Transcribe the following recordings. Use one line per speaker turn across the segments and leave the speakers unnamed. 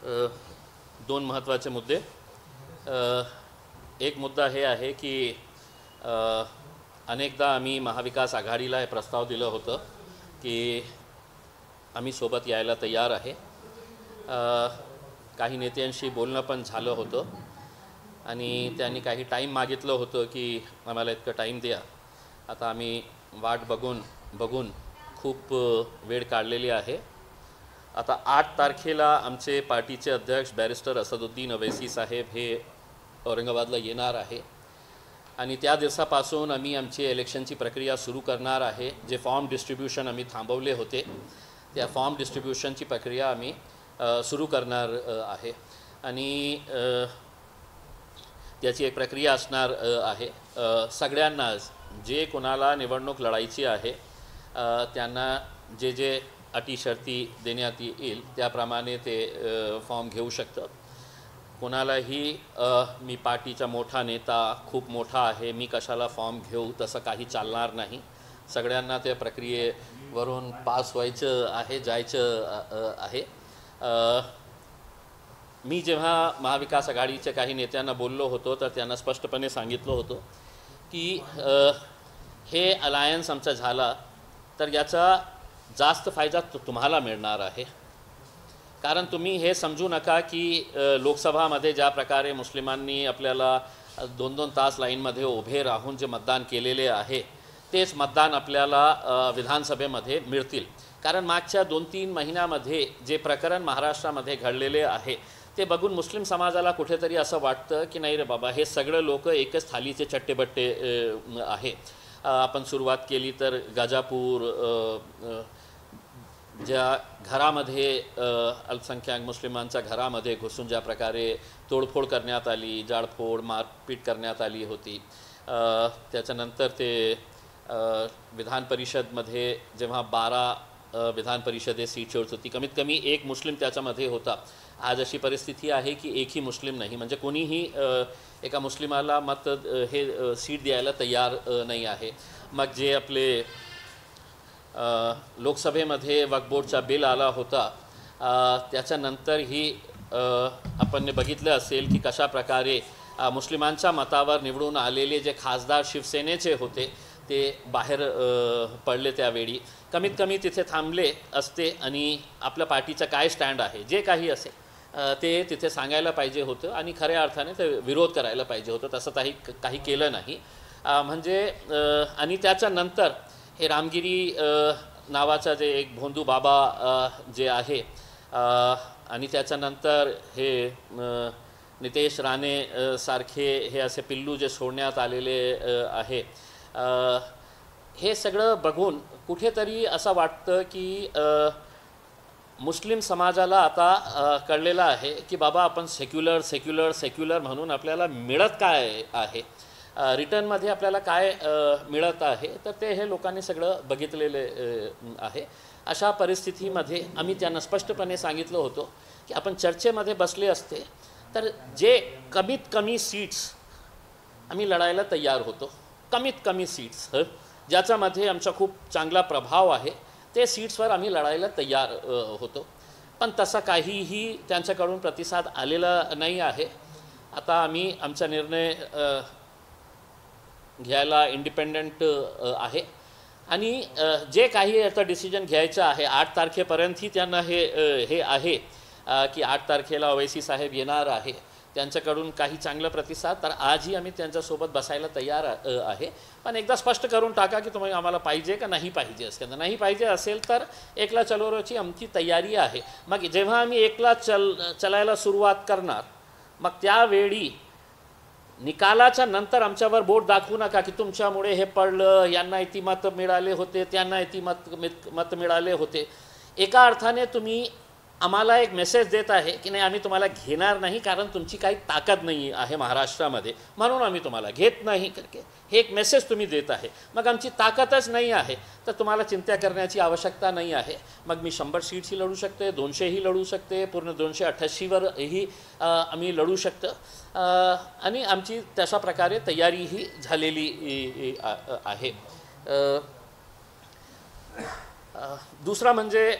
दोन महत्त्वाचे मुद्दे। एक मुद्दा हे आहे की अनेकदा आम्ही महाविकास आघाडीला हे प्रस्ताव दिलं होतं की आम्ही सोबत यायला तयार आहे। काही नेत्यांशी बोलणं पण झालं होतं आणि त्यांनी काही टाईम मागितलं होतं की आम्हाला इतकं टाईम द्या। आता आम्ही वाट बघून खूप वेळ काढलेली आहे। आता 8 तारखेला आमचे पार्टीचे अध्यक्ष बॅरिस्टर असदुद्दीन अवैसी साहेब हे औरंगाबादला येणार आहे आणि त्या दिवसापासून आम्ही आमची इलेक्शनची प्रक्रिया सुरू करणार आहे। जे फॉर्म डिस्ट्रीब्यूशन आम्ही थांबवले होते त्या फॉर्म डिस्ट्रीब्यूशनची प्रक्रिया आम्ही सुरू करणार आहे आणि त्याची एक प्रक्रिया असणार आहे। सगळ्यांना जे कोणाला निवडणूक लढायची आहे त्यांना जे जे अटी शर्ती देण्यात येईल त्याप्रमाणे ते फॉर्म घेऊ शकतात। कोणालाही मी पार्टीचा मोठा नेता खूप मोठा आहे मी कशाला फॉर्म घेऊ तसं काही चालणार नाही। सगळ्यांना त्या प्रक्रियेवरून पास व्हायचं आहे, जायचं आहे। मी जेव्हा महाविकास आघाडीच्या काही नेत्यांना बोललो होतो तर त्यांना स्पष्टपणे सांगितलं होतं की हे अलायन्स आमचा झाला तर याचा जास्त फायदा तुम्हाला मिळणार आहे। कारण तुम्ही हे समजू नका की लोकसभामध्ये ज्या प्रकारे मुस्लिमांनी आपल्याला 2-2 तास लाईनमध्ये उभे राहून जे मतदान केलेले आहे तेच मतदान आपल्याला विधानसभेमध्ये मिळतील। कारण मागच्या 2-3 महिन्यामध्ये जे प्रकरण महाराष्ट्रामध्ये घडलेले आहे ते बघून मुस्लिम समाजाला कुठेतरी असं वाटतं की नाही रे बाबा हे सगळे लोक एकच थालीचे चट्टेबट्टे आहे। आपण सुरुवात केली तर गाजापूर ज्या घरामध्ये अल्पसंख्याक मुस्लिमांच्या घरामध्ये घुसून ज्या प्रकारे तोडफोड करण्यात आली, जाळपोळ मारपीट करण्यात आली होती, त्याच्यानंतर ते विधान परिषदमध्ये जेव्हा 12 विधान परिषदे सीट होत होती कमीत कमी एक मुस्लिम त्याच्यामध्ये होता। आज अशी परिस्थिती आहे की एकही मुस्लिम नाही, म्हणजे कोणीही एका मुस्लिमाला मत हे सीट द्यायला तयार नाही आहे। मग जे आपले लोकसभेमध्ये वक्फ बोर्डचा बिल आला होता त्याच्यानंतरही आपण बघितलं असेल की कशा प्रकारे मुस्लिमांच्या मतावर निवडून आलेले जे खासदार शिवसेनेचे होते ते बाहेर पडले। त्यावेळी कमीत कमी तिथे थांबले असते आणि आपल्या पार्टीचा काय स्टँड आहे जे काही असेल ते तिथे सांगायला पाहिजे होतं आणि खऱ्या अर्थाने ते विरोध करायला पाहिजे होतं। तसं काही केलं नाही। म्हणजे आणि त्याच्यानंतर हे रामगिरी नावाचा जे एक भोंदू बाबा जे आहे आणि त्याच्यानंतर हे नितेश राणे सारखे हे असे पिल्लू जे सोडण्यात आलेले आहे हे सगळं बघून कुठेतरी असं वाटतं की मुस्लिम समाजाला आता कळलेलं आहे की बाबा आपण सेक्युलर म्हणून आपल्याला मिळत काय आहे, रिटर्नमध्ये आपल्याला काय मिळत आहे तर ते हे लोकांनी सगळं बघितलेले आहे। अशा परिस्थितीमध्ये आम्ही त्यांना स्पष्टपणे सांगितलं होतं की आपण चर्चेमध्ये बसले असते तर जे कमीत कमी सीट्स आम्ही लढायला तयार होतो, कमीत कमी सीट्स ज्याच्यामध्ये आमचा खूप चांगला प्रभाव आहे ते सीट्सवर आम्ही लढायला तयार होतो। पण तसा काहीही त्यांच्याकडून प्रतिसाद आलेला नाही आहे। आता आम्ही आमचा निर्णय घ्यायला इंडिपेंडंट आहे आणि जे काही आता डिसिजन घ्यायचं आहे 8 तारखेपर्यंतही त्यांना हे आहे की 8 तारखेला अवैसी साहेब येणार आहे। त्यांच्याकडून काही चांगला प्रतिसाद तर आजही आम्ही त्यांच्यासोबत बसायला तयार आहे। पण एकदा स्पष्ट करून टाका की तुम्ही आम्हाला पाहिजे का नाही पाहिजे असेल, नाही पाहिजे असेल तर एकला चलोरोची आमची तयारी आहे। मग जेव्हा आम्ही एकला चलायला सुरुवात करणार मग त्यावेळी निकालाच्या नंतर आमच्यावर बोट दाखवू नका की तुमच्यामुळे हे पडलं, यांना इतकी मतं मिळाले होते, त्यांना इतकी मत मिळाले होते। एका अर्थाने तुम्ही आम्हाला एक मेसेज देत आहे की नाही आम्ही तुम्हाला घेणार नाही कारण तुमची काही ताकद नाही आहे महाराष्ट्रामध्ये म्हणून आम्ही तुम्हाला घेत नाही करके हे एक मेसेज तुम्ही देत आहे। मग आमची ताकदच नाही आहे तर तुम्हाला चिंता करण्याची आवश्यकता नाही आहे। मग मी 100 सीट्सही लढू शकते, 200ही लढू शकते, पूर्ण 288वरही आम्ही लढू शकतो आणि आमची तशा प्रकारे तयारीही झालेली आहे। दुसरा म्हणजे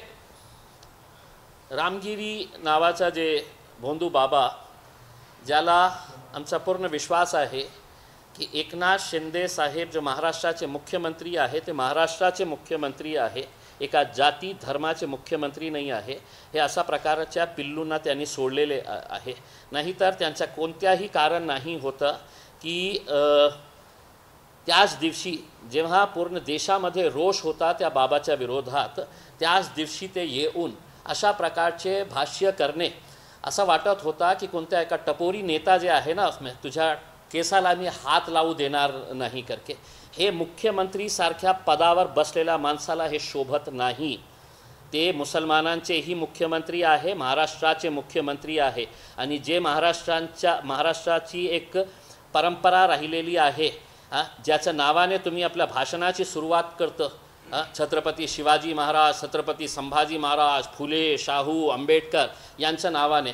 रामगिरी नावाचा जे भोंदू बाबा, ज्याला आमचा पूर्ण विश्वास आहे की एकनाथ शिंदे साहेब जो महाराष्ट्राचे मुख्यमंत्री आहे ते महाराष्ट्राचे मुख्यमंत्री आहे, एका जाती धर्माचे मुख्यमंत्री नाही आहे, हे अशा प्रकारच्या पिल्लूंना त्यांनी सोडलेले आहे. नाहीतर त्यांचं कोणत्याही कारण नाही होतं की त्याच दिवशी जेव्हा पूर्ण देशामध्ये रोष होता त्या बाबाच्या विरोधात, त्याच दिवशी ते येऊन अशा प्रकारचे भाष्य करणे, असं वाटत होता की कोणत्या एका टपोरी नेता जे आहे ना, तुझ्या केसाला मी हात लावू देणार नाही करके, हे मुख्यमंत्री सारख्या पदावर बसलेल्या माणसाला हे शोभत नाही. ते मुसलमानांचेही मुख्यमंत्री आहे, महाराष्ट्राचे मुख्यमंत्री आहे, आणि जे महाराष्ट्राची एक परंपरा राहिलेली आहे, ज्याच्या नावाने तुम्ही आपल्या भाषणाची सुरुवात करतो, छत्रपती शिवाजी महाराज, छत्रपती संभाजी महाराज, फुले, शाहू, आंबेडकर यांच्या नावाने,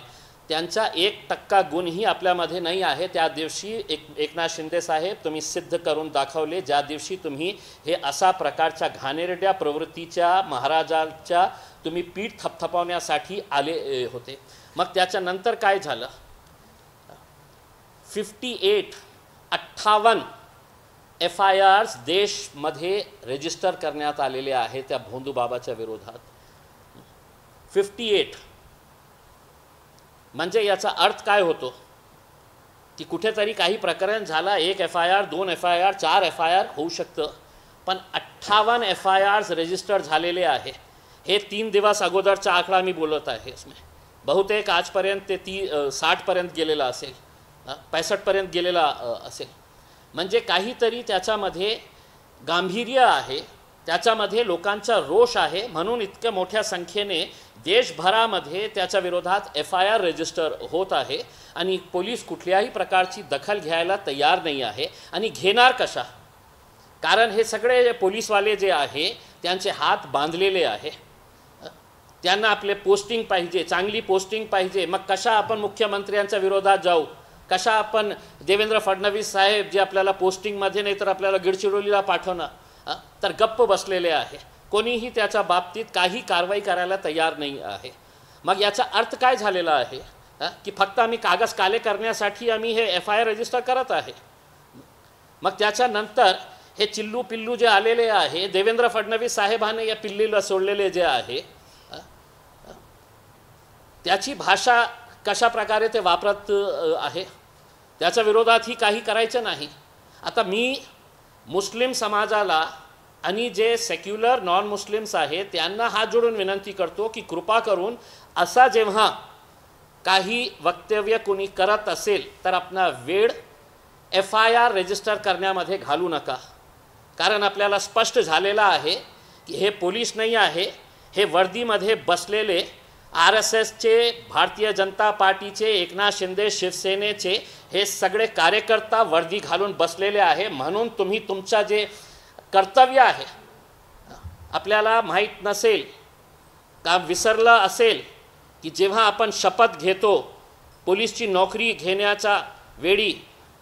त्यांचा 1% गुणही आपल्यामध्ये नाही आहे. त्या दिवशी एकनाथ शिंदे साहेब तुम्ही सिद्ध करून दाखवले, ज्या दिवशी तुम्ही हे अशा प्रकारच्या घाणेरड्या प्रवृत्तीच्या महाराजांच्या तुम्ही पीठ थपथपवण्यासाठी आले होते. मग त्याच्यानंतर काय झालं? 58 FIRs देशमध्ये रजिस्टर करण्यात आलेले आहेत त्या भोंदू बाबाच्या विरोधात. 58 म्हणजे याचा अर्थ काय होतो की कुठेतरी काही प्रकरण झाला, 1 FIR, 2 FIR, 4 FIR होऊ शकतं, पण 58 FIRs रजिस्टर झालेले आहे. हे 3 दिवस अगोदरचा आकडा मी बोलत आहे. इसमें बहुतेक आजपर्यंत ते 60 पर्यंत गेलेला असेल, 65 पर्यंत गेलेला असेल. म्हणजे काहीतरी त्याच्यामध्ये गांभीर्य आहे, त्याच्यामध्ये लोकांचा रोष आहे, म्हणून इतक्या मोठ्या संख्येने देशभरामध्ये त्याच्या विरोधात FIR रजिस्टर होत आहे आणि पोलीस कुठल्याही प्रकारची दखल घ्यायला तयार नाही आहे. आणि घेणार कशा? कारण हे सगळे पोलीसवाले जे आहे त्यांचे हात बांधलेले आहे, त्यांना आपले पोस्टिंग पाहिजे, चांगली पोस्टिंग पाहिजे. मग कशा आपण मुख्यमंत्र्यांच्या विरोधात जाऊ? कशा आपण देवेंद्र फडणवीस साहेब जे आपल्याला पोस्टिंगमध्ये नाही तर आपल्याला गडचिरोलीला पाठवणं, तर गप्प बसलेले आहे. कोणीही त्याच्या बाबतीत काही कारवाई करायला तयार नाही आहे. मग याचा अर्थ काय झालेला आहे की फक्त आम्ही कागद काले करण्यासाठी आम्ही हे FIR रजिस्टर करत आहे. मग त्याच्यानंतर हे चिल्लू पिल्लू जे आलेले आहे, देवेंद्र फडणवीस साहेबांनी या पिल्लीला सोडलेले जे आहे, त्याची भाषा कशा प्रकारे ते वापरत आहे, त्याच्या विरोधातही काही करायचं नाही. आता मी मुस्लिम समाजाला आणि जे सेक्युलर नॉन मुस्लिम्स आहेत त्यांना हात जोडून विनंती करतो की कृपा करून असा जेव्हा काही वक्तव्य कोणी करत असेल तर आपला वेळ FIR रजिस्टर करण्यामध्ये घालू नका. कारण आपल्याला स्पष्ट झालेलं आहे की हे पोलीस नाही आहे, हे वर्दीमध्ये बसलेले RSSचे, भारतीय जनता पार्टीचे, एकनाथ शिंदे शिवसेनेचे हे सगळे कार्यकर्ता वर्दी घालून बसलेले आहे. म्हणून तुम्ही तुमचा जे कर्तव्य आहे, आपल्याला माहीत नसेल का विसरलं असेल की जेव्हा आपण शपथ घेतो पोलीसची नोकरी घेण्याच्या वेळी,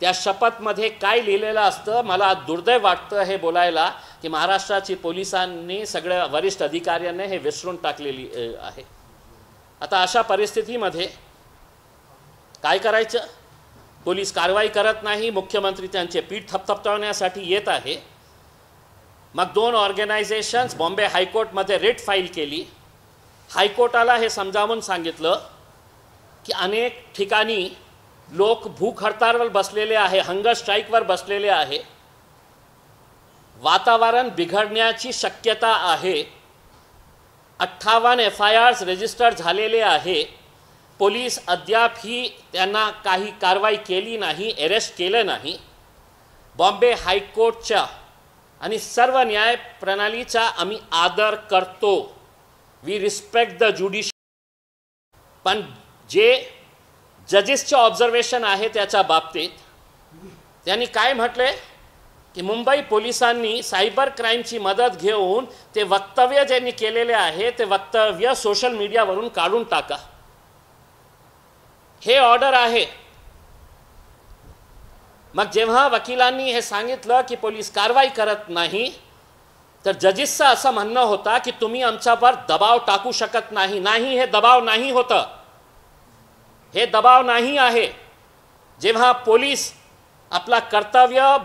त्या शपथमध्ये काय लिहिलेलं असतं. मला दुर्दैव वाटतं हे बोलायला की महाराष्ट्राची पोलिसांनी, सगळ्या वरिष्ठ अधिकाऱ्यांनी हे विसरून टाकलेली आहे. आता अशा परिस्थितीमध्ये काय करायचं? पोलीस कारवाई करत नाही, मुख्यमंत्री त्यांचे पीठ थपथपवण्यासाठी येत आहे. मग 2 ऑर्गनायझेशन्स बॉम्बे हायकोर्टमध्ये रिट फाईल केली. हायकोर्टाला हे समजावून सांगितलं की अनेक ठिकाणी लोक भूक हडताळवर बसलेले आहे, हंगर स्ट्राईकवर बसलेले आहे, वातावरण बिघडण्याची शक्यता आहे. 58 FIRs रजिस्टर झालेले आहे. पोलीस अद्यापही त्यांना काही कारवाई केली नाही, अरेस्ट केलं नाही. बॉम्बे हायकोर्टच्या आणि सर्व न्याय प्रणालीचा आम्ही आदर करतो. We respect the judicial. पण जे जजेसचे ऑब्झर्वेशन आहे त्याच्या बाबतीत त्यांनी काय म्हटले की मुंबई पोलिसांनी सायबर क्राईमची मदत घेऊन ते वक्तव्य ज्यांनी केलेले आहे ते वक्तव्य सोशल मीडियावरून काढून टाका. हे ऑर्डर आहे. मग जेव्हा वकिलांनी हे सांगितलं की पोलीस कारवाई करत नाही, तर जजेसचं असं म्हणणं होतं की तुम्ही आमच्यावर दबाव टाकू शकत नाही. नाही, हे दबाव नाही होतं. हे दबाव नाही आहे. जेव्हा पोलीस आपला कर्तव्य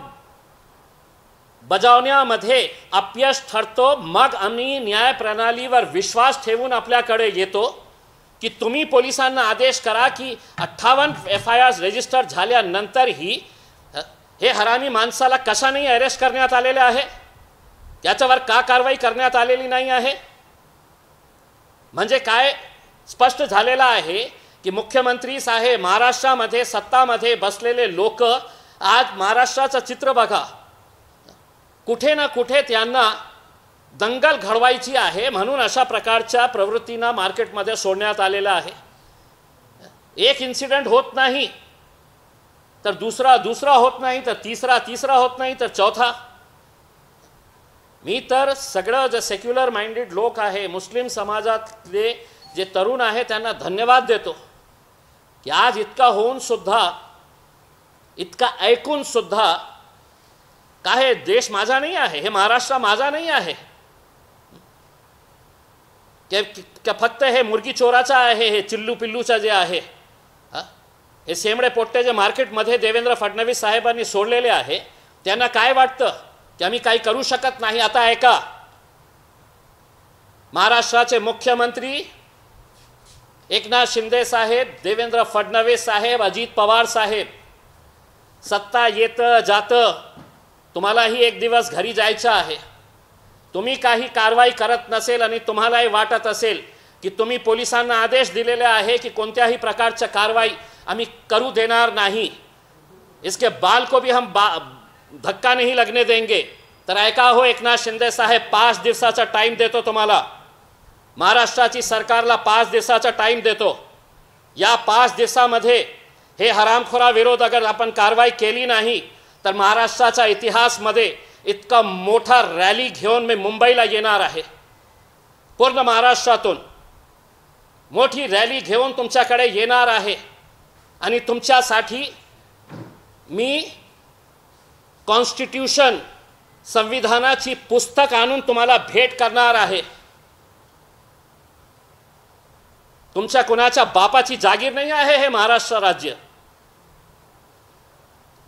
बजावण्यामध्ये अपयश ठरतो, मग आम्ही न्याय प्रणालीवर विश्वास ठेवून आपल्याकडे येतो की तुम्ही पोलिसांना आदेश करा की 58 FIRs रजिस्टर झाल्यानंतरही हे हरामी माणसाला कशाने अरेस्ट करण्यात आलेले आहे, त्याच्यावर का कारवाई करण्यात आलेली नाही आहे. म्हणजे काय स्पष्ट झालेलं आहे की मुख्यमंत्री साहेब, महाराष्ट्रामध्ये सत्तामध्ये बसलेले लोक, आज महाराष्ट्राचं चित्र बघा, कुठे ना कुठे त्यांना दंगल घडवायची आहे म्हणून अशा प्रकारच्या प्रवृत्तींना मार्केटमध्ये सोडण्यात आलेलं आहे. एक इन्सिडेंट होत नाही तर दुसरा होत नाही तर तिसरा होत नाही तर चौथा. मी तर सगळं जे सेक्युलर माइंडेड लोक आहे, मुस्लिम समाजातले जे तरुण आहे, त्यांना धन्यवाद देतो की आज इतका होऊन सुद्धा, इतका ऐकून सुद्धा, काय देश माझा नाही आहे, हे महाराष्ट्र माझा नाही आहे, की फक्त हे मुर्गी चोराचा आहे, हे चिल्लू पिल्लूचा जे आहे, हे सेमडे पोट्टे जे मार्केटमध्ये देवेंद्र फडणवीस साहेबांनी सोडलेले आहे, त्यांना काय वाटतं की आम्ही काही करू शकत नाही. आता ऐका, महाराष्ट्राचे मुख्यमंत्री एकनाथ शिंदे साहेब, देवेंद्र फडणवीस साहेब, अजित पवार साहेब, सत्ता येतं जातं, तुम्हालाही एक दिवस घरी जायचं आहे. तुम्ही काही कारवाई करत नसेल आणि तुम्हालाही वाटत असेल की तुम्ही पोलिसांना आदेश दिलेले आहे की कोणत्याही प्रकारच्या कारवाई आम्ही करू देणार नाही, इसके बाल को भी हम धक्का नहीं लगने देंगे, तर ऐका हो एकनाथ शिंदे साहेब, 5 दिवसाचा टाइम देतो तुम्हाला. महाराष्ट्राची सरकारला 5 दिवसाचा टाइम देतो. या 5 दिवसामध्ये हे हरामखोरा विरोध अगर आपण कारवाई केली नाही तर महाराष्ट्राच्या इतिहासमध्ये इतका मोठा रॅली घेऊन मी मुंबईला येणार आहे. पूर्ण महाराष्ट्रातून मोठी रॅली घेऊन तुमच्याकडे येणार आहे आणि तुमच्यासाठी मी कॉन्स्टिट्यूशन, संविधानाची पुस्तक आणून तुम्हाला भेट करणार आहे. तुमच्या कुणाच्या बापाची जागीर नाही आहे हे महाराष्ट्र राज्य.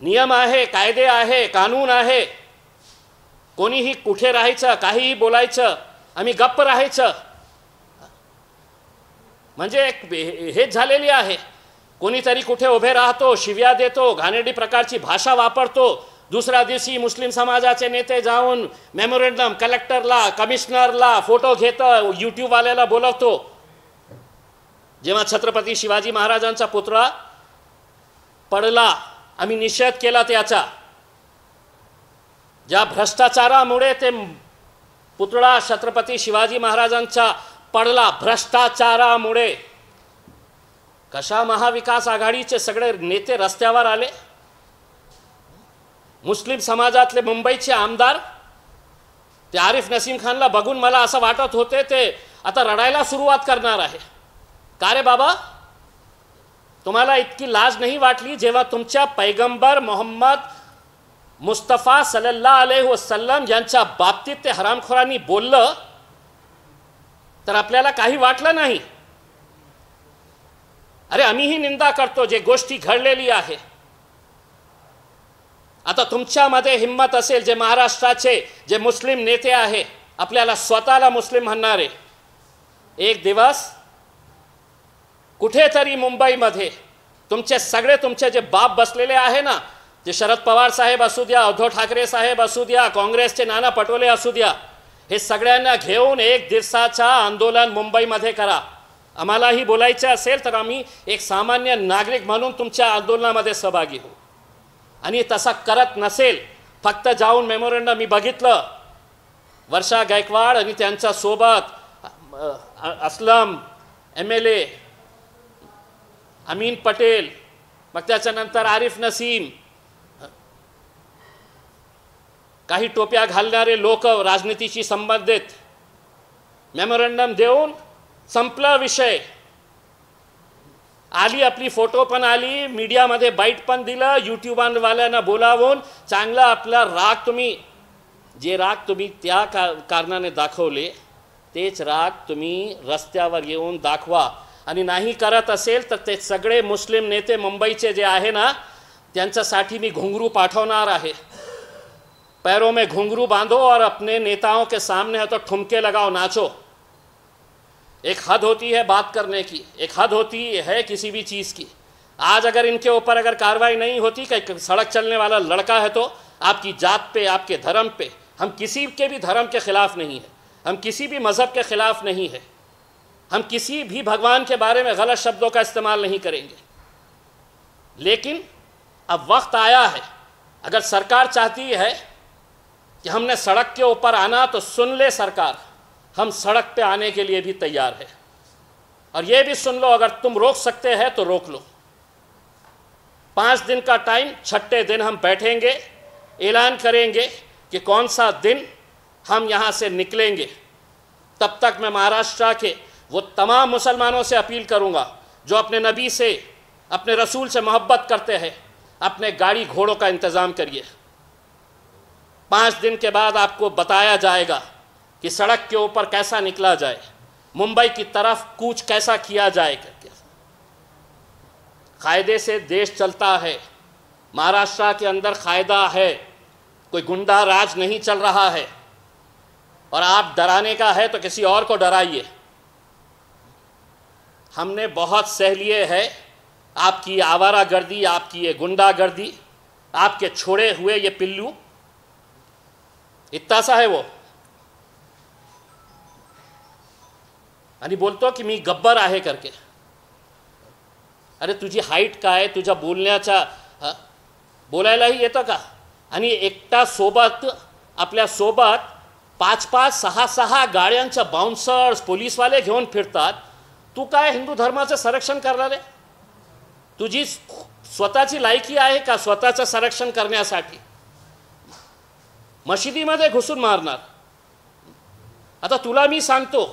नियम आहे, कायदे आहे, कानून आहे. कोणीही कुठे राहायचं, काहीही बोलायचं, आम्ही गप्प राहायचं, म्हणजे हेच झालेली आहे. कोणीतरी कुठे उभे राहतो, शिव्या देतो, घाणेरडी प्रकारची भाषा वापरतो, दुसऱ्या दिवशी मुस्लिम समाजाचे नेते जाऊन मेमोरेंडम कलेक्टरला, कमिशनरला फोटो घेतं, यूट्यूबवाल्याला बोलवतो. जेव्हा छत्रपती शिवाजी महाराजांचा पुतळा पडला, आम्ही निषेध केला त्याचा. ज्या भ्रष्टाचारामुळे ते पुतळा छत्रपती शिवाजी महाराजांचा पडला, भ्रष्टाचारामुळे, कशा महाविकास आघाडीचे सगळे नेते रस्त्यावर आले. मुस्लिम समाजातले मुंबईचे आमदार ते आरिफ नसीम खानला बघून मला असं वाटत होते ते आता रडायला सुरुवात करणार आहे. का रे बाबा, तुम्हाला इतकी लाज नाही वाटली जेव्हा तुमच्या पैगंबर मोहम्मद मुस्तफा सल्लल्लाहु अलैहि वसल्लम यांच्या बाबतीत ते हरामखोरांनी बोललं तर आपल्याला काही वाटलं नाही. अरे आम्हीही निंदा करतो जे गोष्टी घडलेली आहे. आता तुमच्यामध्ये हिम्मत असेल, जे महाराष्ट्राचे जे मुस्लिम नेते आहे, आपल्याला स्वतःला मुस्लिम म्हणणारे, एक दिवस कुठेतरी मुंबईमध्ये तुमचे जे बाप बसलेले आहे ना, ते शरद पवार साहेब असू द्या, उद्धव ठाकरे साहेब असू द्या, काँग्रेसचे नाना पटोले असू द्या, हे सगळ्यांना घेऊन एक दिवसाचा आंदोलन मुंबईमध्ये करा. आम्हालाही बोलायचं असेल तर आम्ही एक सामान्य नागरिक म्हणून तुमच्या आंदोलनामध्ये सहभागी होऊ. आणि तसा करत नसेल, फक्त जाऊन मेमोरेंडम, मी बघितलं वर्षा गायकवाड आणि त्यांच्या सोबत असलम MLA, अमीन पटेल, मग त्याच्यानंतर आरिफ नसीम, काही टोप्या घालणारे लोक राजनीतीशी संबंधित, मेमोरेंडम देऊन संपला विषय. आली आपली फोटो पण आली, मीडियामध्ये बाईट पण दिलं, यूट्यूबवाल्यांना बोलावून चांगला आपला राग तुम्ही त्या कारणाने दाखवले, तेच राग तुम्ही रस्त्यावर येऊन दाखवा. आणि नाही करत असेल तर ते सगळे मुस्लिम नेते मुंबईचे जे आहे ना, त्यांच्यासाठी मी घुंगरू पाठवणार आहे. पैरों में घुंघरू बांधो और अपने नेताओं के सामने है तो ठुमके लगाओ, नाचो. एक हद होती है बात करने की, एक हद होती है किसी भी चीज़ की. आज अगर इनके ऊपर अगर कार्रवाई नहीं होती, कि सड़क चलने वाला लड़का है तो आपकी जात पे, आपके धर्म पे, हम किसी के भी धर्म के ख़िलाफ़ नहीं है, हम किसी भी मज़हब के ख़िलाफ़ नहीं है, हम किसी भी भगवान के बारे में गलत शब्दों का इस्तेमाल नहीं करेंगे. लेकिन अब वक्त आया है, अगर सरकार चाहती है कि हमने सड़क के ऊपर आना, तो सुन ले सरकार, हम सड़क पे आने के लिए भी तैयार है. और ये भी सुन लो, अगर तुम रोक सकते हैं तो रोक लो. 5 दिन का टाइम, छठे दिन हम बैठेंगे, ऐलान करेंगे कि कौन सा दिन हम यहाँ से निकलेंगे. तब तक मैं महाराष्ट्र के वो तमाम मुसलमानों से अपील करूँगा जो अपने नबी से, अपने रसूल से मोहब्बत करते हैं, अपने गाड़ी घोड़ों का इंतज़ाम करिए. 5 दिन के बाद आपको बताया जाएगा कि सड़क के ऊपर कैसा निकला जाए, मुंबई की तरफ कूच कैसा किया जाए करके. कायदे से देश चलता है, महाराष्ट्र के अंदर कायदा है, कोई गुंडा राज नहीं चल रहा है. और आप डराने का है तो किसी और को डराइए. हमने बहुत सह लिए है आपकी आवारागर्दी, आपकी ये गुंडागर्दी, आपके छोड़े हुए ये पिल्लू. इतना सा है वो, आणि बोलतो की मी गब्बर आहे करके. अरे तुझी हाईट काय, तुझ्या बोलण्याचा बोलायलाही येतं का? आणि एकटा सोबत, आपल्या सोबत 5-5, 6-6 गाड्यांच्या बाउन्सर्स, पोलीसवाले घेऊन फिरतात. तू काय हिंदू धर्माचं संरक्षण करणार आहे? तुझी स्वतःची लायकी आहे का स्वतःचं संरक्षण करण्यासाठी? मशिदीमध्ये घुसून मारणार. आता तुला मी सांगतो,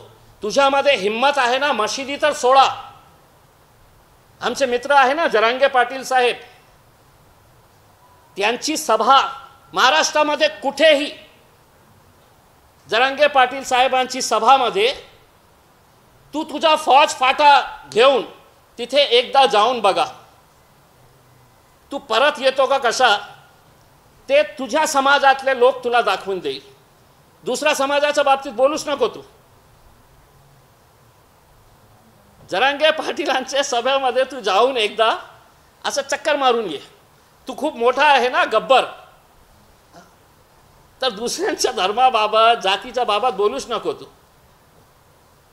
तुझ्यामध्ये हिम्मत आहे ना, मशिदी तर सोडा. आमचे मित्र आहे ना जरांगे पाटील साहेब, त्यांची सभा महाराष्ट्रामध्ये कुठेही, जरांगे पाटील साहेबांची सभामध्ये तू तुझा फौज फाटा घेऊन तिथे एकदा जाऊन बघा. तू परत येतो का कसा, ते तुझ्या समाजातले लोक तुला दाखवून देईल. दुसऱ्या समाजाच्या बाबतीत बोलूच नको तू. जरांगे पाटीलांच्या सभेमध्ये तू जाऊन एकदा असं चक्कर मारून ये. तू खूप मोठा आहे ना गब्बर, तर दुसऱ्यांच्या धर्माबाबत, जातीच्या बाबत बोलूच नको तू.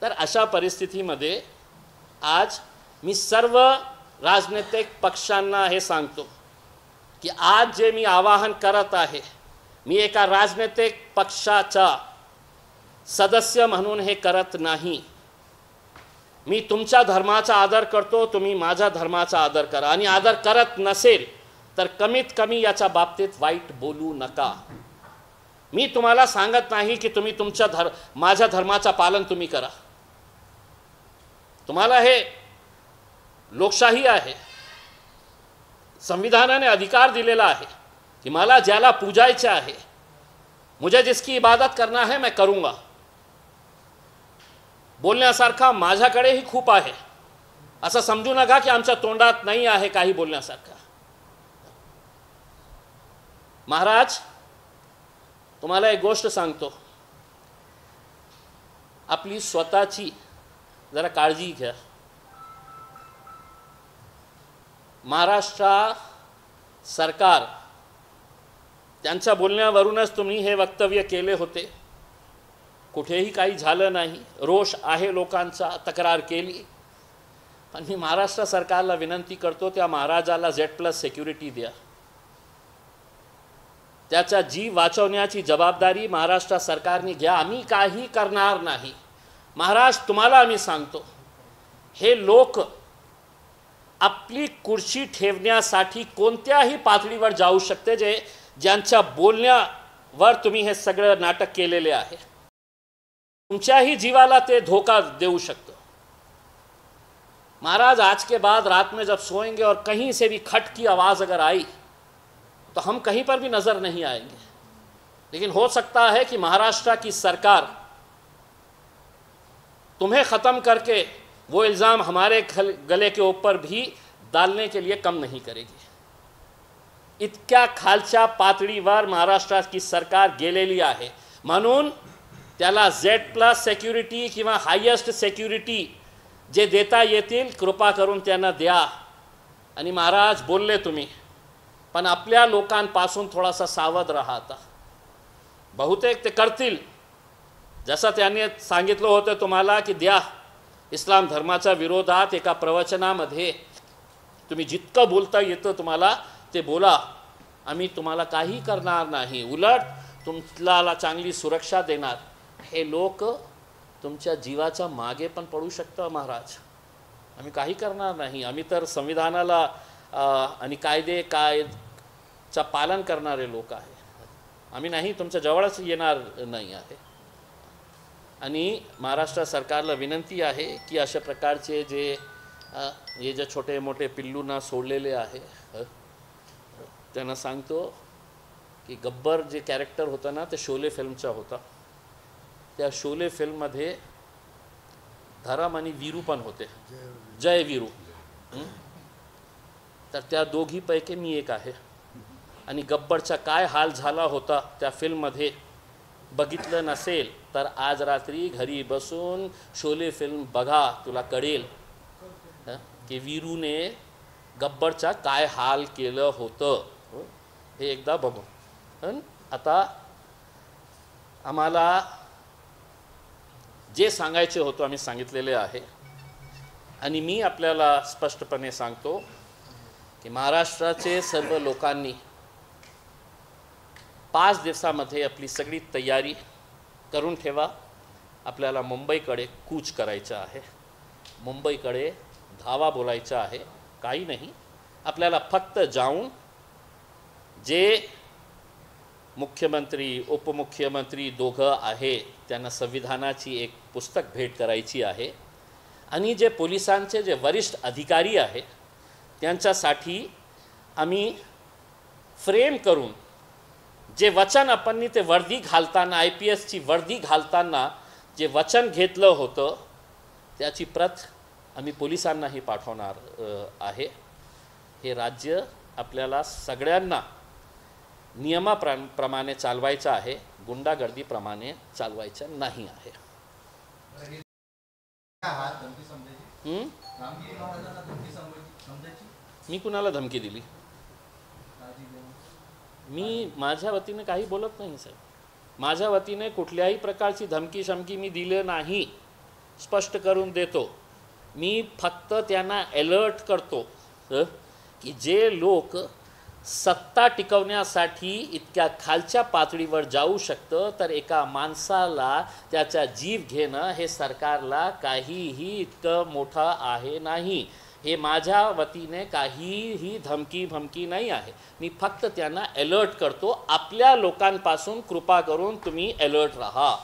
तर अशा परिस्थितीमध्ये आज मी सर्व राजनैतिक पक्षांना हे सांगतो की आज जे मी आवाहन करत आहे, मी एका राजनैतिक पक्षाचा सदस्य म्हणून हे करत नाही. मी तुमच्या धर्माचा आदर करतो, तुम्ही माझ्या धर्माचा आदर करा. आणि आदर करत नसेल तर कमीत कमी याच्या बाबतीत वाईट बोलू नका. मी तुम्हाला सांगत नाही की तुम्ही तुमच्या माझ्या धर्माचा पालन तुम्ही करा. तुम्हाला हे लोकशाही आहे, संविधानाने अधिकार दिलेला आहे कि मला ज्याला पूजायचे आहे, मुझे जिसकी इबादत करना है मैं करूँगा. बोलण्यासारखा माझ्याकडेही खूप आहे, असं समजू नका की आमच्या तोंडात नाही आहे काही बोलण्यासारखा. महाराज, तुम्हाला एक गोष्ट सांगतो, आपली स्वतःची जरा काळजी घ्या. महाराष्ट्र सरकार, त्यांच्या बोलण्यावरूनच तुम्ही हे वक्तव्य केले होते. कुठेही काही झालं नाही, रोष आहे लोकांचा, तक्रार केली. पण मी महाराष्ट्र सरकारला विनंती करतो, त्या महाराजाला Z+ सिक्युरिटी द्या. त्याचा जीव वाचवण्याची जबाबदारी महाराष्ट्र सरकारने घ्या. आम्ही काही करणार नाही. महाराज, तुम्हाला आम्ही सांगतो, हे लोक आपली कुर्सी ठेवण्यासाठी कोणत्याही पातळीवर जाऊ शकते, ज्यांच्या बोलण्यावर तुम्ही हे सगळं नाटक केलेले आहे. तुमच्याही जीवाला ते धोका देऊ शकतो. महाराज, आज के बाद रात में जब सोएंगे और कहीं से भी खट की आवाज़ अगर आई तो हम कहीं पर भी नज़र नहीं आएंगे. लेकिन हो सकता है कि महाराष्ट्र की सरकार तुम्हें ख़त्म करके वो इल्ज़ाम हमारे गले के ऊपर भी डालने के लिए कम नहीं करेगी। इतक्या खालच्या पातळीवर महाराष्ट्राची सरकार गेलेली आहे, म्हणून त्याला Z+ सेक्युरिटी किंवा हायेस्ट सेक्युरिटी जे देता येतील कृपा करून त्यांना द्या। आणि महाराज बोलले तुम्ही, पण आपल्या लोकांपासून थोडासा सावध राहा। आता बहुतेक ते करतील, जसं त्यांनी सांगितलं होतं तुम्हाला की द्या। इस्लाम धर्माच्या विरोधात एका प्रवचनामध्ये तुम्ही जितकं बोलता येतं तुम्हाला ते बोला, आम्ही तुम्हाला काही करणार नाही, उलट तुम्हाला चांगली सुरक्षा देणार। हे लोक तुमच्या जीवाच्या मागे पण पडू शकतं महाराज, आम्ही काही करणार नाही, आम्ही तर संविधानाला आणि कायद्याचं पालन करणारे लोक आहे, आम्ही नाही तुमच्या जवळच येणार नाही आहे। आणि महाराष्ट्र सरकारला विनंती आहे की अशा प्रकारचे जे छोटे मोठे पिल्लूंना सोडलेले आहे त्यांना सांगतो की गब्बर जे कॅरेक्टर होतं ना ते शोले फिल्मचा होता, त्या शोले फिल्ममध्ये धरम आणि वीरू पण होते, जय वीरू, तर त्या दोघीपैकी मी एक आहे। आणि गब्बरचा काय हाल झाला होता त्या फिल्ममध्ये बघितलं नसेल तर आज रात्री घरी बसून शोले फिल्म बघा, तुला कळेल की वीरूने गब्बरचा काय हाल केलं होतं, हे एकदा बघू। आता आम्हाला जे सांगायचे होतं आम्ही सांगितलेले आहे, आणि मी आपल्याला स्पष्टपणे सांगतो की महाराष्ट्राचे सर्व लोकांनी 5 दिवसामध्ये आपली सगळी तयारी करून ठेवा। आपल्याला मुंबईकडे कूच करायचं आहे, मुंबईकडे धावा बोलायचा आहे, काही नाही, आपल्याला फक्त जाऊन जे मुख्यमंत्री उपमुख्यमंत्री दोघं आहे त्यांना संविधानाची एक पुस्तक भेट करायची आहे, आणि जे पोलिसांचे जे वरिष्ठ अधिकारी आहे त्यांच्यासाठी आम्ही फ्रेम करून जे वचन आपण ते वर्दी घालताना IPSची वर्दी घालताना जे वचन घेतलं होतं त्याची प्रत आम्ही पोलिसांनाही पाठवणार आहे। हे राज्य आपल्याला सगळ्यांना नियमाप्रमाणे चालवायचं आहे, गुंडागर्दीप्रमाणे चालवायचं नाही आहे। मी कुणाला धमकी दिली? मी माझ्या वतीने काही बोलत नाही साहेब, माझ्या वतीने कुठल्याही प्रकारची धमकी शमकी मी दिले नाही, स्पष्ट करून देतो। मी फक्त त्यांना अलर्ट करतो की जे लोक सत्ता टिकवण्यासाठी इतक्या खालच्या पातळीवर जाऊ शकतं तर एका माणसाला त्याचा जीव घेणं हे सरकारला काहीही इतकं मोठं आहे नाही। हे माझ्या वतीने काहीही धमकी नाही आहे, मी फक्त त्यांना अलर्ट करतो, आपल्या लोकांपासून कृपा करून तुम्ही अलर्ट राहा।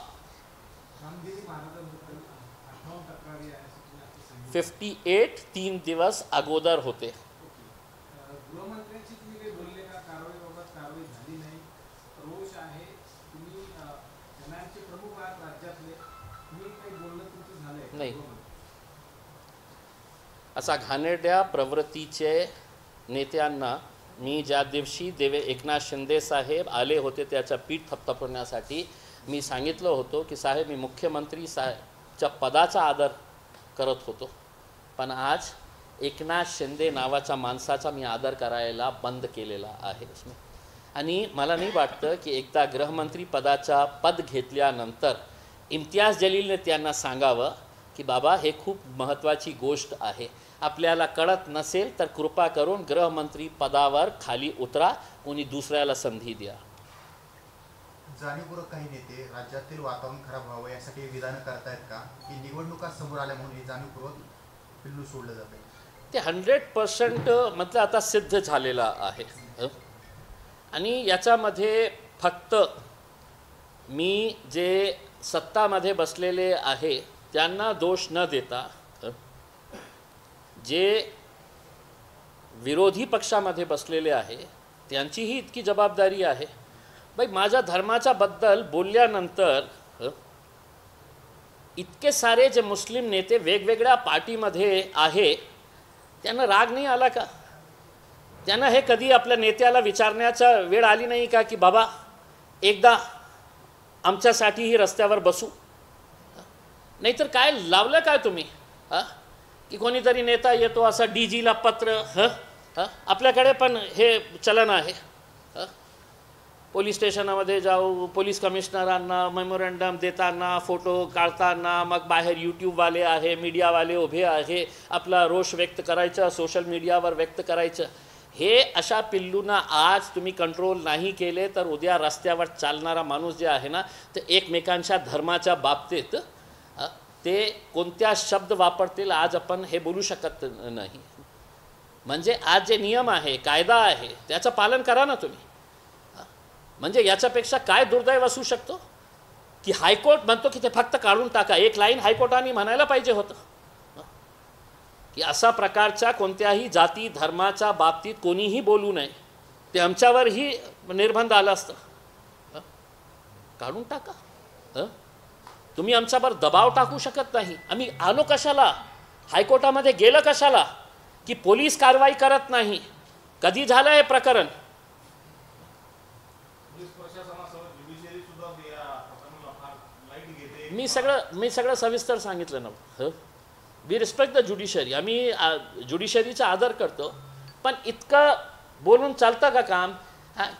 58 3 दिवस अगोदर होते। नाही, असा घाणेरड्या प्रवृत्तीचे नेत्यांना मी ज्या दिवशी एकनाथ शिंदे साहेब आले होते त्याचा पीठ थपथपवण्यासाठी मी सांगितलं होतं की साहेब मी मुख्यमंत्री साहेबच्या पदाचा आदर करत होतो, पण आज एकनाथ शिंदे नावाच्या माणसाचा मी आदर करायला बंद केलेला आहे। आणि मला नाही वाटतं की एकदा गृहमंत्री पदाचा पद घेतल्यानंतर इम्तियाज जलीलने त्यांना सांगावं की बाबा हे खूप महत्त्वाची गोष्ट आहे, आपल्याला कळत नसेल तर कृपा करून गृहमंत्री पदावर खाली उतरा, कोणी दुसऱ्याला संधी द्या।
जाणीवपूर्वक काही नेते राज्यातील वातावरण खराब व्हावं यासाठी विधान करतायत का, की निवडणुका समोर आल्या म्हणून हे जाणीवपूर्वक पिल्लू सोडलं जातं?
ते 100% मतलब आता सिद्ध झालेला आहे। आणि याच्यामध्ये फक्त मी जे सत्तामध्ये बसलेले आहे त्यांना दोष न देता जे विरोधी पक्षामध्ये बसलेले आहे त्यांचीही इतकी जबाबदारी आहे। भाई माझ्या धर्माच्या बद्दल बोलल्यानंतर इतके सारे जे मुस्लिम नेते वेगवेगळ्या पार्टीमध्ये आहे त्यांना राग नाही आला का? त्यांना हे कधी आपल्या नेत्याला विचारण्याचा वेळ आली नाही का की बाबा एकदा आमच्यासाठीही रस्त्यावर बसू? नाहीतर काय लावलं काय तुम्ही की कोणीतरी नेता येतो असा DGला पत्र आपल्याकडे पण हे चलन आहे पोलीस स्टेशनमध्ये जाऊ पोलीस कमिशनरांना मेमोरंडम देताना फोटो काढताना मग बाहेर यूट्यूबवाले आहे मीडियावाले उभे आहे आपला रोष व्यक्त करायचा सोशल मीडियावर व्यक्त करायचं हे अशा पिल्लूंना आज तुम्ही कंट्रोल नाही केले तर उद्या रस्त्यावर चालणारा माणूस जे आहे ना ते एकमेकांच्या धर्माच्या बाबतीत ते कोणत्या शब्द वापरतील आज आपण हे बोलू शकत नाही. म्हणजे आज जे नियम आहे कायदा आहे त्याचं पालन करा ना तुम्ही. म्हणजे याच्यापेक्षा काय दुर्दैव असू शकतो की हायकोर्ट म्हणतो की ते फक्त काढून टाका. एक लाईन हायकोर्टाने म्हणायला पाहिजे होतं की असा प्रकारच्या कोणत्याही जाती धर्माच्या बाबतीत कोणीही बोलू नये. ते आमच्यावरही निर्बंध आला असतं. काढून टाका. तुम्ही आमच्यावर दबाव टाकू शकत नाही. आम्ही आलो कशाला हायकोर्टामध्ये गेलं कशाला की पोलीस कारवाई करत नाही. कधी झालं हे प्रकरण? मी सगळं सविस्तर सांगितलं ना. We respect the judiciary. आम्ही ज्युडिशरीचा आदर करतो पण इतकं बोलून चालतं का काम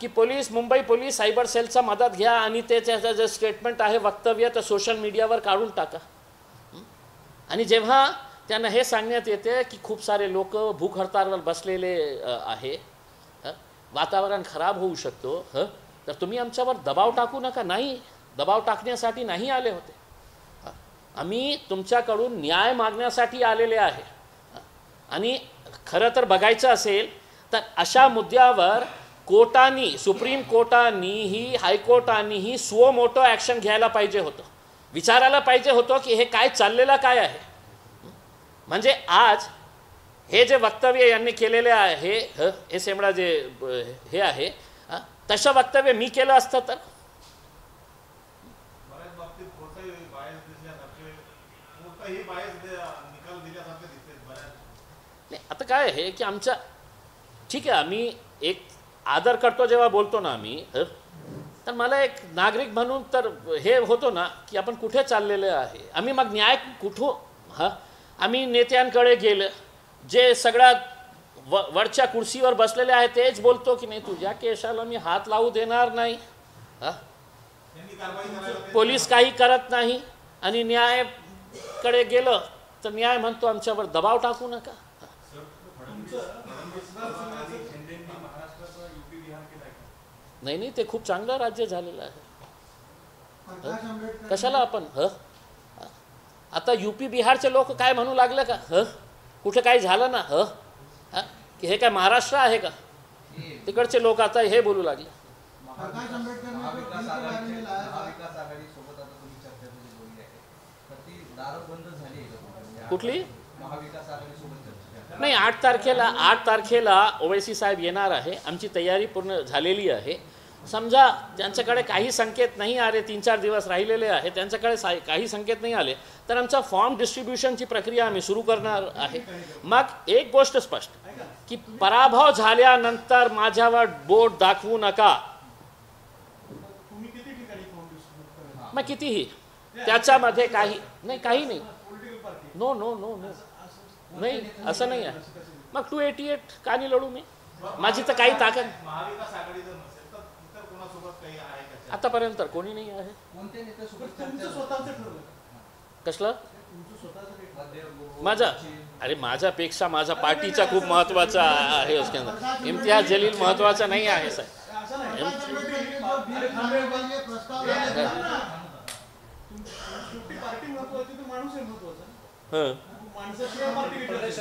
की पोलीस मुंबई पोलीस सायबर सेलचा मदत घ्या आणि ते त्याचं जे स्टेटमेंट आहे वक्तव्य तर सोशल मीडियावर काढून टाका. आणि जेव्हा त्यांना हे सांगण्यात येते की खूप सारे लोक भूक हडताळवर बसलेले आहे वातावरण खराब होऊ शकतो तर तुम्ही आमच्यावर दबाव टाकू नका. नाही दबाव टाकण्यासाठी नाही आले होते. आम्ही तुमच्याकडून न्याय मागण्यासाठी आलेले आहे. आणि खरं तर बघायचं असेल तर अशा मुद्द्यावर कोर्टानी सुप्रीम कोर्टानीही हायकोर्टानीही स्व मोठं ॲक्शन घ्यायला पाहिजे होतं. विचारायला पाहिजे होतं की हे काय चाललेलं काय आहे. म्हणजे आज हे जे वक्तव्य यांनी केलेले आहे हे सेमडा जे हे आहे तसं वक्तव्य मी केलं असतं तर आता काय आहे की आमचा ठीक आहे आम्ही एक आदर करतो जेव्हा बोलतो ना आम्ही तर मला एक नागरिक म्हणून तर हे होतो ना की आपण कुठे चाललेले आहे. आम्ही मग न्याय कुठून आम्ही नेत्यांकडे गेलं जे सगळ्यात वरच्या कुर्सीवर बसलेले आहे तेच बोलतो की नाही तुझ्या केसाला मी हात लावू देणार नाही. पोलीस काही करत नाही आणि न्यायाकडे गेलं तर न्याय म्हणतो आमच्यावर दबाव टाकू नका. नाही ते खूप चांगलं राज्य झालेलं आहे. कशाला आपण आता UP बिहारचे लोक काय म्हणू लागले का कुठे काय झालं ना की हे काय महाराष्ट्र आहे का? तिकडचे लोक आता हे बोलू लागले. कुठली नाही 8 तारखेला ओवैसी साहेब येणार आहे. आमची तयारी पूर्ण झालेली आहे. समजा ज्यांच्याकडे काही संकेत नाही आले 3-4 दिवस राहिलेले आहे त्यांच्याकडे काही संकेत नाही आले तर आमचा फॉर्म डिस्ट्रीब्युशनची प्रक्रिया आम्ही सुरू करणार आहे. मग एक गोष्ट स्पष्ट की पराभव झाल्यानंतर माझ्यावर बोट दाखवू नका. मग कितीही त्याच्यामध्ये काही नाही. नो नो नो नो नाही असं नाही आहे. मग 288 का नाही लढू मी? माझी तर काही ताकद आतापर्यंत कोणी नाही आहे. कसलं माझ्यापेक्षा माझ्या पार्टीचा खूप महत्त्वाचा आहे. इम्तियाज जलील महत्त्वाचा नाही आहे साहेब.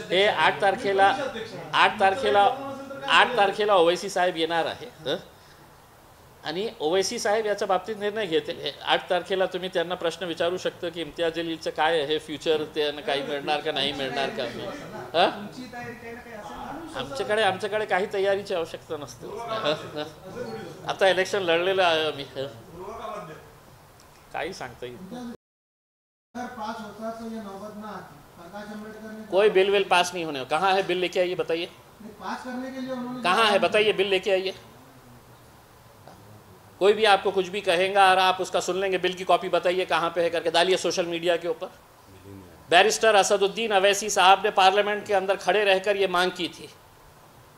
हे 8 तारखेला ओवैसी साहेब येणार आहे आणि ओवैसी साहेब याच्या बाबतीत निर्णय घेतील. 8 तारखेला तुम्ही त्यांना प्रश्न विचारू शकता की इम्तियाज जलीलचं काय आहे फ्युचर त्यांना काही मिळणार का नाही मिळणार का. आमच्याकडे काही तयारीची आवश्यकता नसते. आता इलेक्शन लढलेलं आहे आम्ही काही सांगता येईल.
अगर पास होता तो ये नौबत ना आती। प्रकाश अम्बेडकर ने
कोई बिल विल पास नहीं होने। कहाँ है बिल, लेके आइए, बताइए
पास करने के लिए उन्होंने
कहाँ है, बताइए बिल लेके आइए। कोई भी आपको कुछ भी कहेगा और आप उसका सुन लेंगे, बिल की कॉपी बताइए कहाँ पे है करके डालिए सोशल मीडिया के ऊपर। बैरिस्टर असदुद्दीन अवैसी साहब ने पार्लियामेंट के अंदर खड़े रहकर ये मांग की थी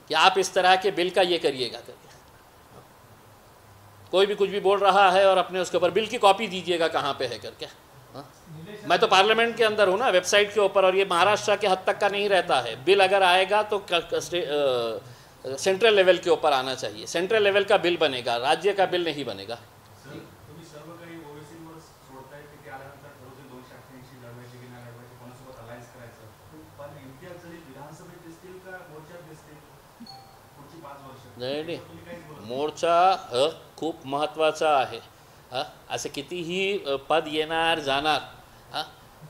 कि आप इस तरह के बिल का ये करिएगा करके। कोई भी कुछ भी बोल रहा है और अपने उसके ऊपर बिल की कॉपी दीजिएगा कहाँ पे है करके। मैं तो पार्लियामेंट के अंदर हूँ ना, वेबसाइट के ऊपर, और ये महाराष्ट्र के हद तक का नहीं रहता है। बिल अगर आएगा तो सेंट्रल लेवल के ऊपर आना चाहिए, सेंट्रल लेवल का बिल बनेगा, राज्य का बिल नाही बनेगा।
तुम्ही सर्व काही ओवेसीवर सोडताय की ते आल्यानंतर ठरवतील 288 लढवायचे की नाही लढवायचे, कोणासोबत अलायन्स करायचं, पण इम्तियाज जलील विधानसभेत दिसतील का मोर्चात दिसतील पुढची 5 वर्ष?
नाही, मोर्चा खूप महत्त्वाचा आहे। असे कितीही पद येणार जाणार,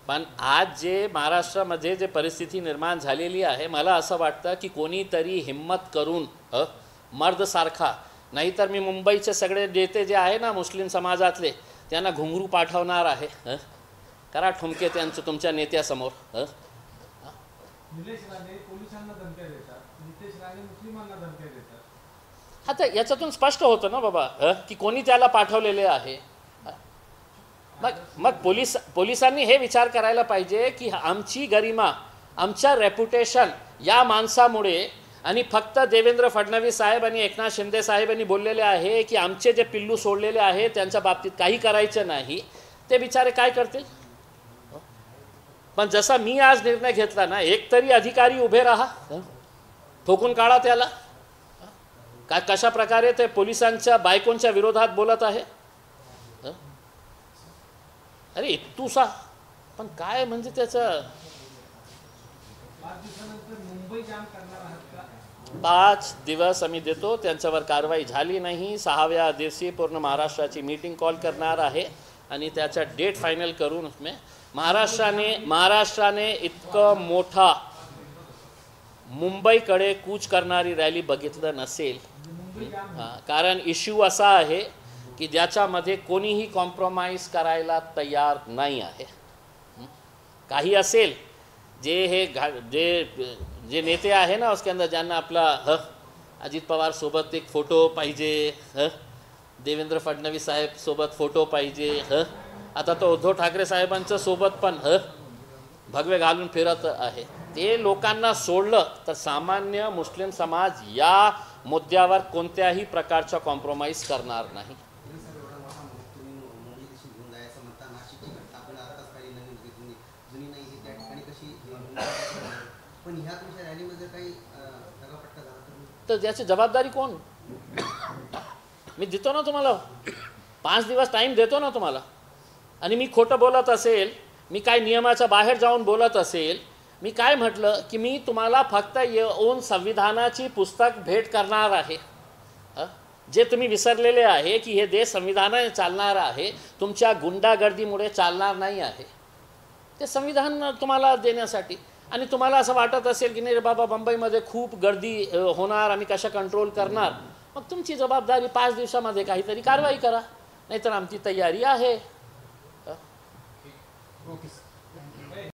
पण आज जे महाराष्ट्रामध्ये जे परिस्थिती निर्माण झालेली आहे, मला असं वाटतं की कोणीतरी हिम्मत करून मर्दसारखा, नाहीतर मी मुंबईचे सगळे नेते जे आहे ना मुस्लिम समाजातले, त्यांना घुंगरू पाठवणार आहे। करा ठुमके त्यांचं तुमच्या नेत्यासमोर।
निलेश राणे पोलिसांना धमक्या देतात, नितेश राणे मुस्लिमांना धमक्या देतात।
आता याच्यातून स्पष्ट होतं ना बाबा की कोणी त्याला पाठवलेले आहे। मग पोलिसांनी हे विचार करायला पाहिजे की आमची गरिमा, आमच्या रेप्युटेशन या माणसामुळे, आणि फक्त देवेंद्र फडणवीस साहेब आणि एकनाथ शिंदे साहेबांनी बोललेले आहे की आमचे जे पिल्लू सोडलेले आहे त्यांच्या बाबतीत काही करायचं नाही, ते बिचारे काय करतील? पण जसा मी आज निर्णय घेतला ना, एकतरी अधिकारी उभे राहा, ठोकून काढा त्याला। कशा प्रकारे ते पोलिसांच्या बायकोंच्या विरोधात बोलत आहे। अरे इतूसा, पण काय म्हणजे त्याचं
5 दिवसानंतर मुंबई जाम करणार आहात का?
5 दिवस आम्ही देतो, त्यांच्यावर कारवाई झाली नाही, 6व्या दिवशी पूर्ण महाराष्ट्राची मीटिंग कॉल करणार आहे आणि त्याचा डेट फायनल करून उसमें महाराष्ट्राने इतकं मोठा मुंबईकडे कूच करणारी रॅली बघितलं नसेल। कारण इश्यू असा आहे की ज्याच्यामध्ये कोणीही कॉम्प्रोमाइज करायला तयार नाही आहे। काही असेल जे हे जे नेते आहे ना उसके अंदर, ज्यांना आपला अजित पवार सोबत एक फोटो पाहिजे, देवेंद्र फडणवीस साहेब सोबत फोटो पाहिजे, आता तो उद्धव ठाकरे साहेबांच्या सोबत पण भगवे घालून फिरत आहे। ते लोकांना सोडलं तर सामान्य मुस्लिम समाज या मुद्द्यावर कोणत्याही प्रकारचा कॉम्प्रोमाइज करणार नाही। तर याची जबाबदारी कोण? मी देतो ना तुम्हाला 5 दिवस टाइम देतो ना तुम्हाला, आणि मी खोटं बोलत असेल, मी काय नियमाच्या बाहेर जाऊन बोलत असेल, मी काय म्हटलं की मी तुम्हाला फक्त येऊन संविधानाची पुस्तक भेट करणार आहे। जे तुम्ही विसरलेले आहे की हे देश संविधानाने चालणार आहे, तुमच्या गुंडागर्दीमुळे चालणार नाही आहे। ते संविधान तुम्हाला देण्यासाठी, आणि तुम्हाला असं वाटत असेल की नाही रे बाबा मुंबईमध्ये खूप गर्दी होणार, आम्ही कशा कंट्रोल करणार, मग तुमची जबाबदारी 5 दिवसामध्ये काहीतरी कारवाई करा, नाहीतर आमची तयारी आहे।
ओके